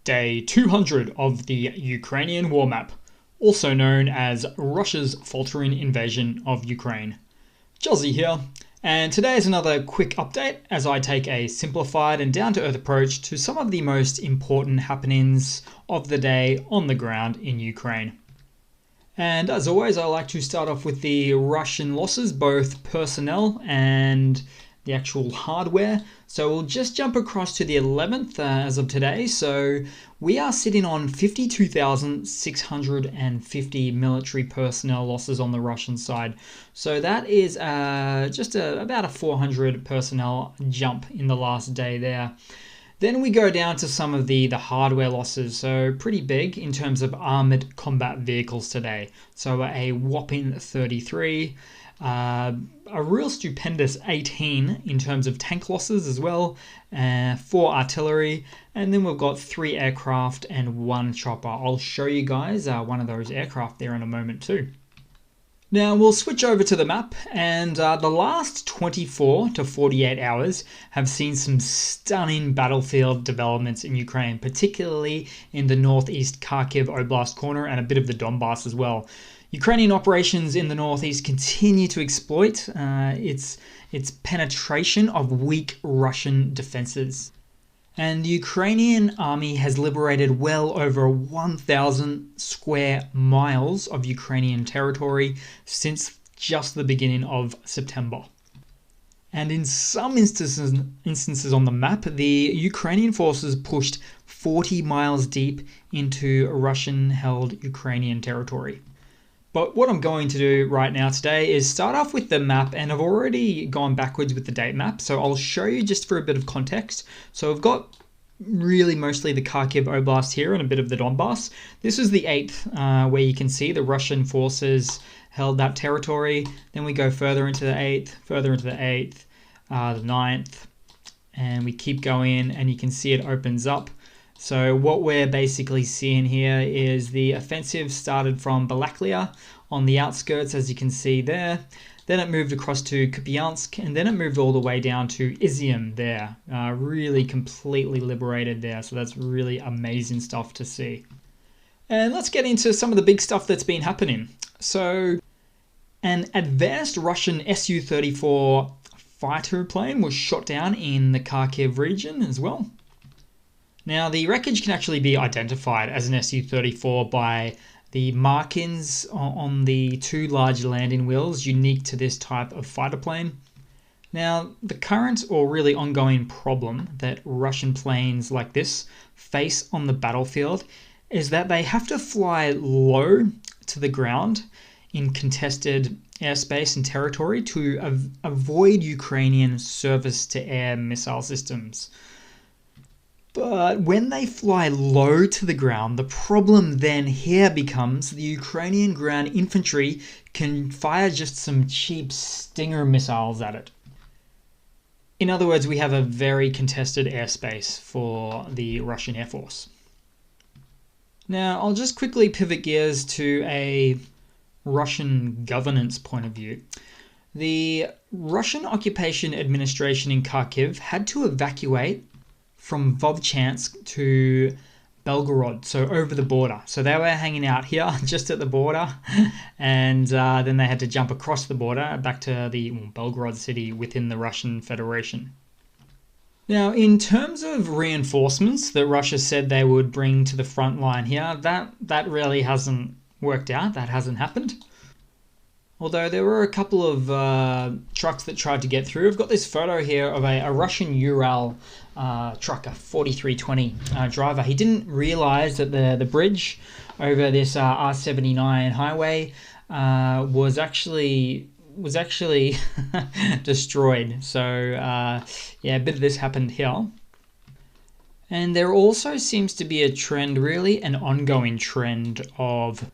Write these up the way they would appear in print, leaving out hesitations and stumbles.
Day 200 of the Ukrainian war map, also known as Russia's faltering invasion of Ukraine. Jozzy here, and today is another quick update as I take a simplified and down-to-earth approach to some of the most important happenings of the day on the ground in Ukraine. And as always, I like to start off with the Russian losses, both personnel and the actual hardware. So we'll just jump across to the 11th as of today. So we are sitting on 52,650 military personnel losses on the Russian side. So that is about a 400 personnel jump in the last day there. Then we go down to some of the hardware losses, so pretty big in terms of armored combat vehicles today. So a whopping 33, a real stupendous 18 in terms of tank losses as well, 4 artillery, and then we've got 3 aircraft and 1 chopper. I'll show you guys one of those aircraft there in a moment too. Now we'll switch over to the map, and the last 24 to 48 hours have seen some stunning battlefield developments in Ukraine, particularly in the northeast Kharkiv Oblast corner and a bit of the Donbass as well. Ukrainian operations in the northeast continue to exploit its penetration of weak Russian defenses. And the Ukrainian army has liberated well over 1,000 square miles of Ukrainian territory since just the beginning of September. And in some instances on the map, the Ukrainian forces pushed 40 miles deep into Russian-held Ukrainian territory. But what I'm going to do right now today is start off with the map, and I've already gone backwards with the date map, so I'll show you just for a bit of context. So I've got really mostly the Kharkiv Oblast here and a bit of the Donbass. This is the 8th, where you can see the Russian forces held that territory. Then we go further into the 8th, the 9th, and we keep going, and you can see it opens up. So what we're basically seeing here is the offensive started from Balaklia on the outskirts, as you can see there. Then it moved across to Kupiansk, and then it moved all the way down to Izium there. Really completely liberated there, so that's really amazing stuff to see. And let's get into some of the big stuff that's been happening. So an advanced Russian Su-34 fighter plane was shot down in the Kharkiv region as well. Now, the wreckage can actually be identified as an Su-34 by the markings on the 2 large landing wheels unique to this type of fighter plane. Now, the current or really ongoing problem that Russian planes like this face on the battlefield is that they have to fly low to the ground in contested airspace and territory to avoid Ukrainian surface-to-air missile systems. But when they fly low to the ground, the problem then here becomes the Ukrainian ground infantry can fire just some cheap Stinger missiles at it. In other words, we have a very contested airspace for the Russian Air Force. Now, I'll just quickly pivot gears to a Russian governance point of view. The Russian Occupation Administration in Kharkiv had to evacuate from Vovchansk to Belgorod, so over the border. So they were hanging out here just at the border, and then they had to jump across the border back to the Belgorod city within the Russian Federation. Now, in terms of reinforcements that Russia said they would bring to the front line here, that really hasn't worked out. That hasn't happened. Although there were a couple of trucks that tried to get through. I've got this photo here of a Russian Ural truck, a 4320 driver. He didn't realize that the bridge over this R79 highway was actually destroyed. So yeah, a bit of this happened here. And there also seems to be a trend, really an ongoing trend of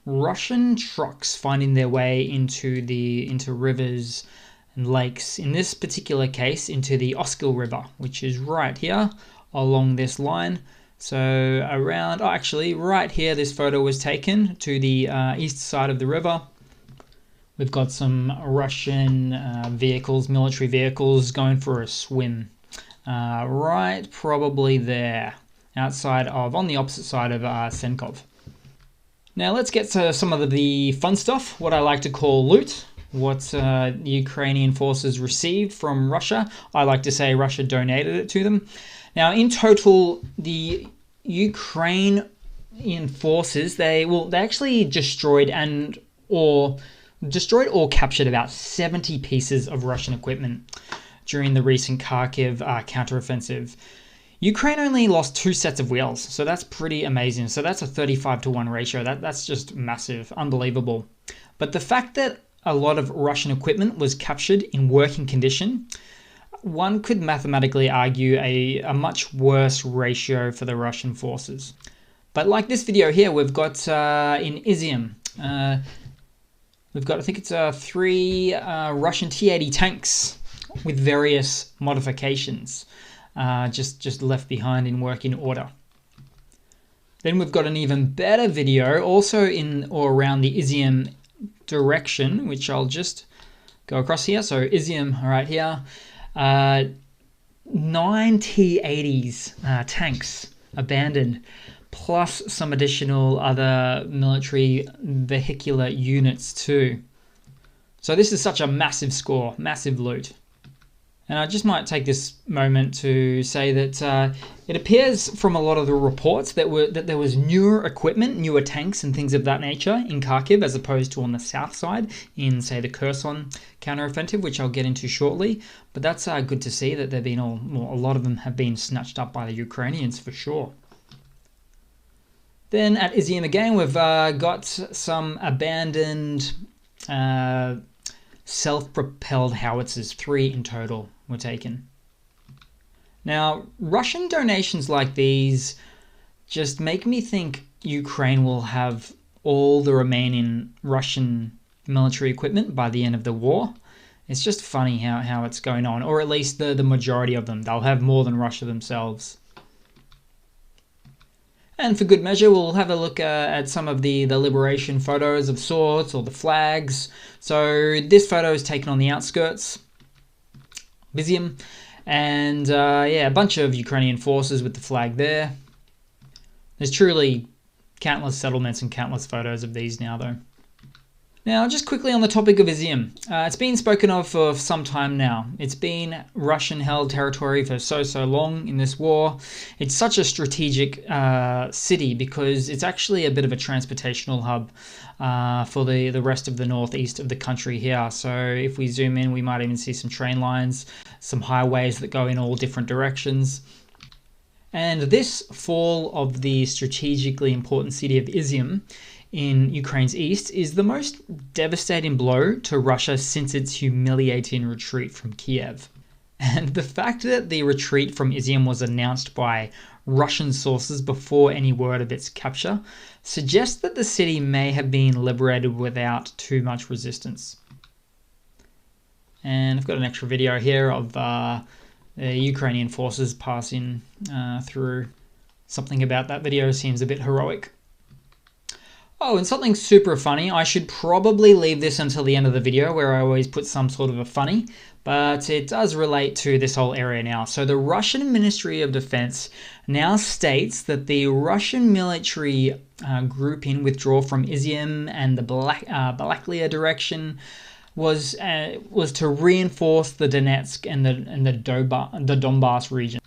Russian trucks finding their way into rivers and lakes. In this particular case, into the Oskil River, which is right here along this line. So around, actually right here, this photo was taken to the east side of the river. We've got some Russian military vehicles going for a swim. Right, probably there. on the opposite side of Senkov. Now let's get to some of the fun stuff, what I like to call loot, what the Ukrainian forces received from Russia. I like to say Russia donated it to them. Now in total, the Ukrainian forces, they actually destroyed or captured about 70 pieces of Russian equipment during the recent Kharkiv counteroffensive. Ukraine only lost 2 sets of wheels, so that's pretty amazing. So that's a 35-to-1 ratio. That's just massive, unbelievable. But the fact that a lot of Russian equipment was captured in working condition, one could mathematically argue a much worse ratio for the Russian forces. But like this video here, we've got in Izium, we've got, I think it's 3 Russian T-80 tanks with various modifications. Just left behind in working order. Then we've got an even better video also in or around the Izium direction, which I'll just go across here. So Izium right here, 9 T-80s tanks abandoned, plus some additional other military vehicular units too. So this is such a massive score, massive loot. And I just might take this moment to say that it appears from a lot of the reports that there was newer equipment, newer tanks and things of that nature in Kharkiv as opposed to on the south side in, say, the Kherson counteroffensive, which I'll get into shortly. But that's good to see that a lot of them have been snatched up by the Ukrainians for sure. Then at Izium again, we've got some abandoned self-propelled howitzers, 3 in total were taken. Now, Russian donations like these just make me think Ukraine will have all the remaining Russian military equipment by the end of the war. It's just funny how it's going on, or at least the majority of them. They'll have more than Russia themselves. And for good measure, we'll have a look at some of the liberation photos of sorts, or the flags. So this photo is taken on the outskirts, Izium, and a bunch of Ukrainian forces with the flag there. There's truly countless settlements and countless photos of these now, though. Now, just quickly on the topic of Izium. It's been spoken of for some time now. It's been Russian-held territory for so long in this war. It's such a strategic city because it's actually a bit of a transportational hub for the rest of the northeast of the country here. So if we zoom in, we might even see some train lines, some highways that go in all different directions. And this fall of the strategically important city of Izium in Ukraine's east is the most devastating blow to Russia since its humiliating retreat from Kiev. And the fact that the retreat from Izium was announced by Russian sources before any word of its capture suggests that the city may have been liberated without too much resistance. And I've got an extra video here of the Ukrainian forces passing through. Something about that video seems a bit heroic. Oh, and something super funny. I should probably leave this until the end of the video where I always put some sort of a funny, but it does relate to this whole area now. So the Russian Ministry of Defense now states that the Russian military grouping withdrawal from Izium and the Balaklia direction was to reinforce the Donetsk and the Donbass region.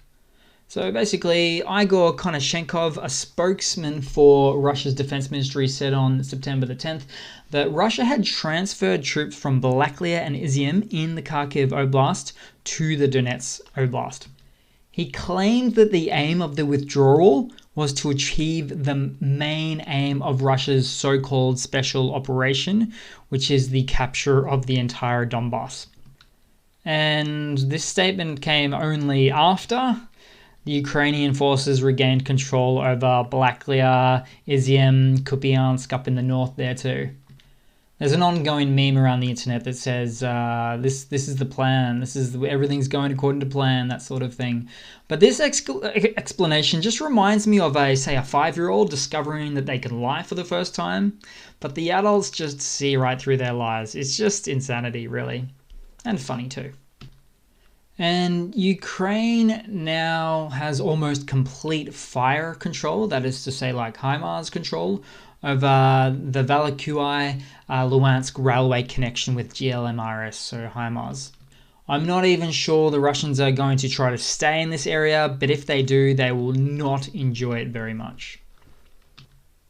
So basically, Igor Konashenkov, a spokesman for Russia's defense ministry, said on September the 10th that Russia had transferred troops from Balaklia and Izium in the Kharkiv Oblast to the Donetsk Oblast. He claimed that the aim of the withdrawal was to achieve the main aim of Russia's so-called special operation, which is the capture of the entire Donbass. And this statement came only after the Ukrainian forces regained control over Balaklia, Izium, Kupiansk up in the north there too. There's an ongoing meme around the internet that says, this is the plan, everything's going according to plan, that sort of thing. But this explanation just reminds me of a 5-year-old discovering that they can lie for the first time, but the adults just see right through their lies. It's just insanity, really. And funny too. And Ukraine now has almost complete fire control, that is to say, like HIMARS control, over the Velykuy-Luhansk railway connection with GLMRS, so HIMARS. I'm not even sure the Russians are going to try to stay in this area, but if they do, they will not enjoy it very much.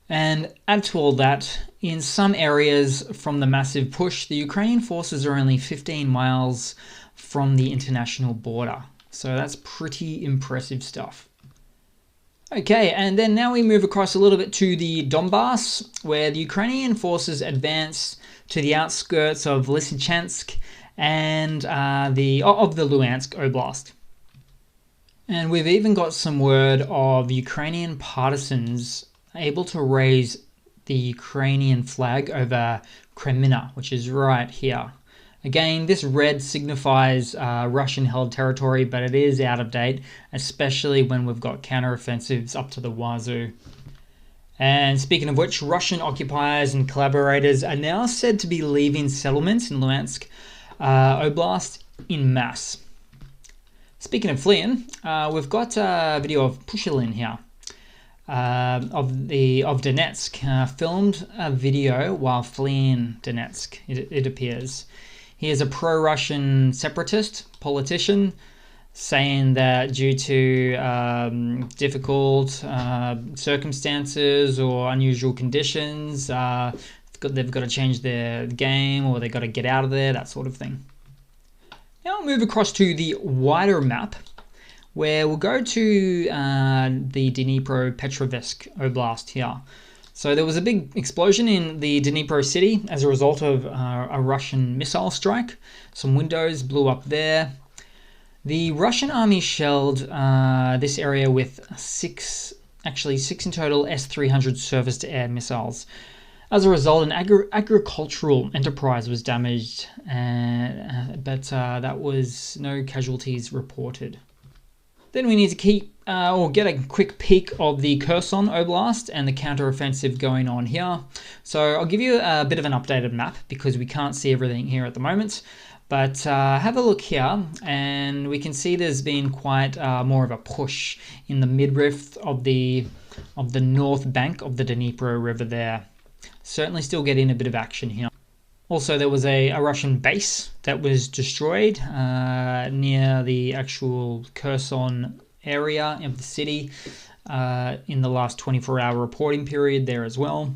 And add to all that, in some areas from the massive push, the Ukrainian forces are only 15 miles from the international border. So that's pretty impressive stuff. Okay, and then now we move across a little bit to the Donbass, where the Ukrainian forces advance to the outskirts of Lysychansk and of the Luhansk Oblast. And we've even got some word of Ukrainian partisans able to raise the Ukrainian flag over Kreminna, which is right here. Again, this red signifies Russian-held territory, but it is out of date, especially when we've got counteroffensives up to the wazoo. And speaking of which, Russian occupiers and collaborators are now said to be leaving settlements in Luhansk Oblast in mass. Speaking of fleeing, we've got a video of Pushilin here. Of Donetsk, filmed a video while fleeing Donetsk, it appears. He is a pro-Russian separatist politician, saying that due to difficult circumstances or unusual conditions, they've got to change their game, or they've got to get out of there, that sort of thing. Now I'll move across to the wider map, where we'll go to the Dnipropetrovsk Oblast here. So there was a big explosion in the Dnipro city as a result of a Russian missile strike. Some windows blew up there. The Russian army shelled this area with six in total S-300 surface-to-air missiles. As a result, an agricultural enterprise was damaged, but that was no casualties reported. Then we need to get a quick peek of the Kherson Oblast and the counteroffensive going on here. So I'll give you a bit of an updated map because we can't see everything here at the moment. But have a look here, and we can see there's been quite more of a push in the midriff of the north bank of the Dnipro River there. Certainly still getting a bit of action here. Also, there was a Russian base that was destroyed near the actual Kherson area of the city in the last 24-hour reporting period there as well.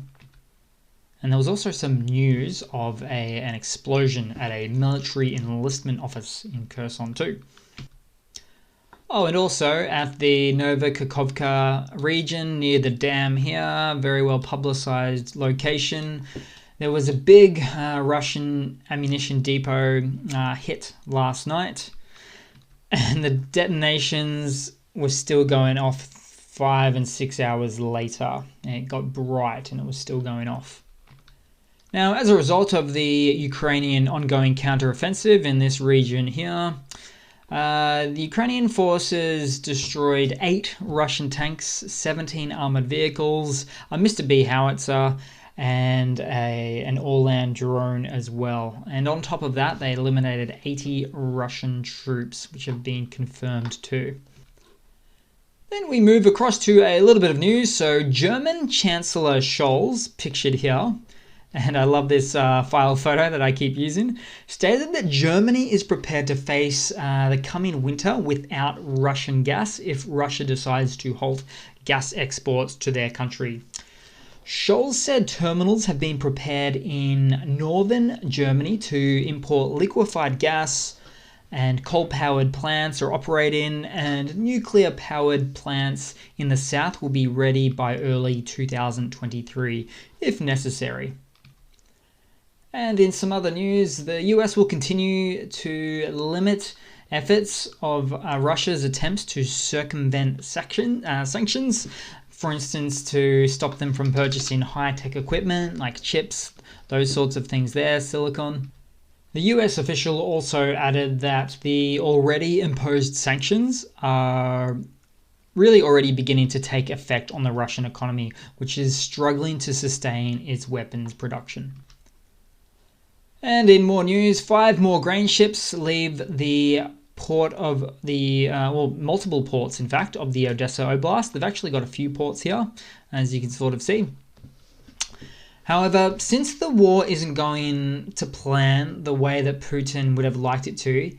And there was also some news of an explosion at a military enlistment office in Kherson too. Oh, and also at the Novokakhovka region near the dam here, very well publicized location. There was a big Russian ammunition depot hit last night, and the detonations were still going off 5 and 6 hours later. And it got bright and it was still going off. Now, as a result of the Ukrainian ongoing counteroffensive in this region here, the Ukrainian forces destroyed 8 Russian tanks, 17 armored vehicles, a Mr. B howitzer, and an all-land drone as well. And on top of that, they eliminated 80 Russian troops, which have been confirmed too. Then we move across to a little bit of news. So German Chancellor Scholz, pictured here, and I love this file photo that I keep using, stated that Germany is prepared to face the coming winter without Russian gas if Russia decides to halt gas exports to their country. Scholz said terminals have been prepared in northern Germany to import liquefied gas, and coal-powered plants are operating, and nuclear-powered plants in the south will be ready by early 2023 if necessary. And in some other news, the US will continue to limit efforts of Russia's attempts to circumvent sanctions, for instance, to stop them from purchasing high-tech equipment like chips, those sorts of things there, silicon. The US official also added that the already imposed sanctions are really already beginning to take effect on the Russian economy, which is struggling to sustain its weapons production. And in more news, 5 more grain ships leave the port of the, well, multiple ports, in fact, of the Odessa Oblast. They've actually got a few ports here, as you can sort of see. However, since the war isn't going to plan the way that Putin would have liked it to,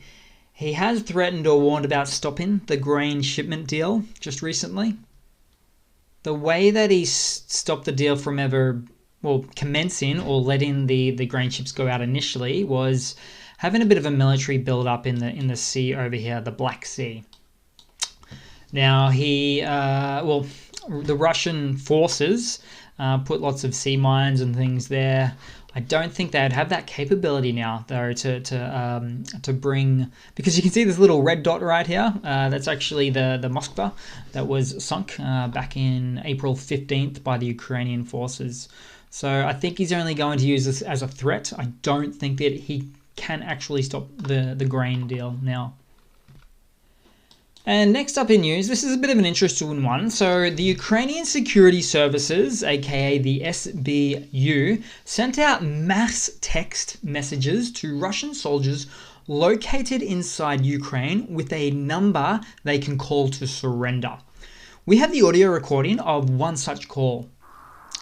he has threatened or warned about stopping the grain shipment deal just recently. The way that he stopped the deal from ever, well, commencing or letting the grain ships go out initially was having a bit of a military build-up in the sea over here, the Black Sea. Now, the Russian forces put lots of sea mines and things there. I don't think they'd have that capability now, though, to bring, because you can see this little red dot right here. That's actually the Moskva that was sunk back in April 15th by the Ukrainian forces. So I think he's only going to use this as a threat. I don't think that he can actually stop the grain deal now. And next up in news, this is a bit of an interesting one. So the Ukrainian Security Services, aka the SBU, sent out mass text messages to Russian soldiers located inside Ukraine with a number they can call to surrender. We have the audio recording of one such call.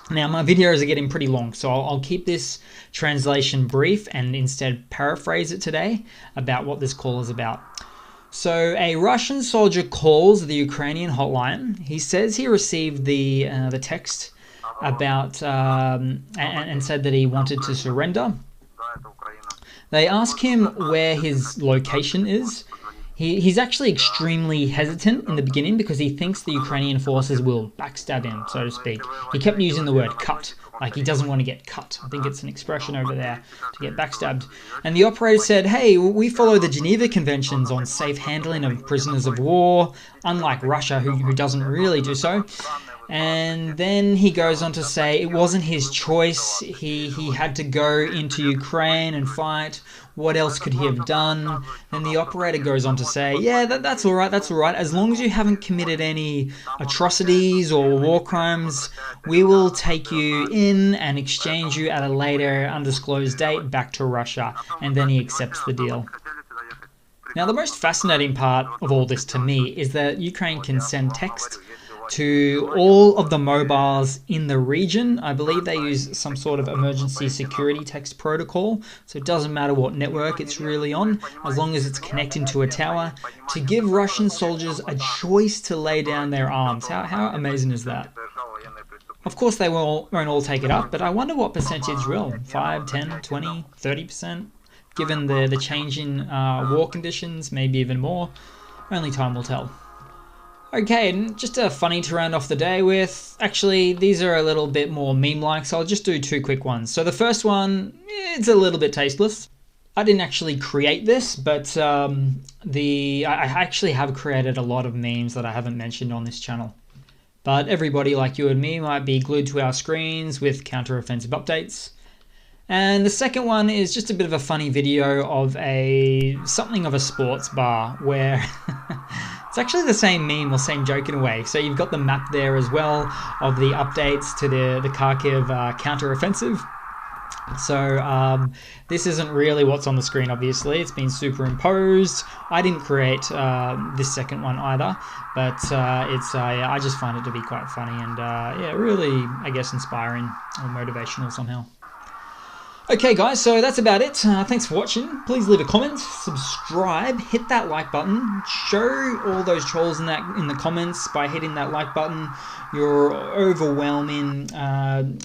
Now, my videos are getting pretty long, so I'll keep this translation brief and instead paraphrase it today about what this call is about. So a Russian soldier calls the Ukrainian hotline. He says he received the text about and said that he wanted to surrender. They ask him where his location is. He's actually extremely hesitant in the beginning because he thinks the Ukrainian forces will backstab him, so to speak. He kept using the word cut, like he doesn't want to get cut. I think it's an expression over there, to get backstabbed. And the operator said, hey, we follow the Geneva Conventions on safe handling of prisoners of war, unlike Russia, who doesn't really do so. And then he goes on to say it wasn't his choice. He had to go into Ukraine and fight. What else could he have done? And the operator goes on to say, yeah, that's all right, that's all right. As long as you haven't committed any atrocities or war crimes, we will take you in and exchange you at a later undisclosed date back to Russia. And then he accepts the deal. Now, the most fascinating part of all this to me is that Ukraine can send text to all of the mobiles in the region. I believe they use some sort of emergency security text protocol, so it doesn't matter what network it's really on, as long as it's connecting to a tower, to give Russian soldiers a choice to lay down their arms. How amazing is that? Of course, they won't all take it up, but I wonder what percentage will. 5, 10, 20, 30%? Given the changing war conditions, maybe even more. Only time will tell. Okay, and just a funny to round off the day with. Actually, these are a little bit more meme-like, so I'll just do two quick ones. So the first one, it's a little bit tasteless. I didn't actually create this, but I actually have created a lot of memes that I haven't mentioned on this channel. But everybody like you and me might be glued to our screens with counter-offensive updates. And the second one is just a bit of a funny video of something of a sports bar where it's actually the same meme or same joke in a way. So you've got the map there as well of the updates to the Kharkiv counter-offensive. So this isn't really what's on the screen, obviously. It's been superimposed. I didn't create this second one either, but I just find it to be quite funny and yeah, really, I guess, inspiring or motivational somehow. Okay guys, so that's about it. Thanks for watching. Please leave a comment, subscribe, hit that like button, show all those trolls in the comments by hitting that like button. You're overwhelming,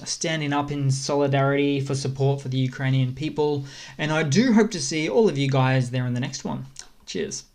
standing up in solidarity for support for the Ukrainian people. And I do hope to see all of you guys there in the next one. Cheers.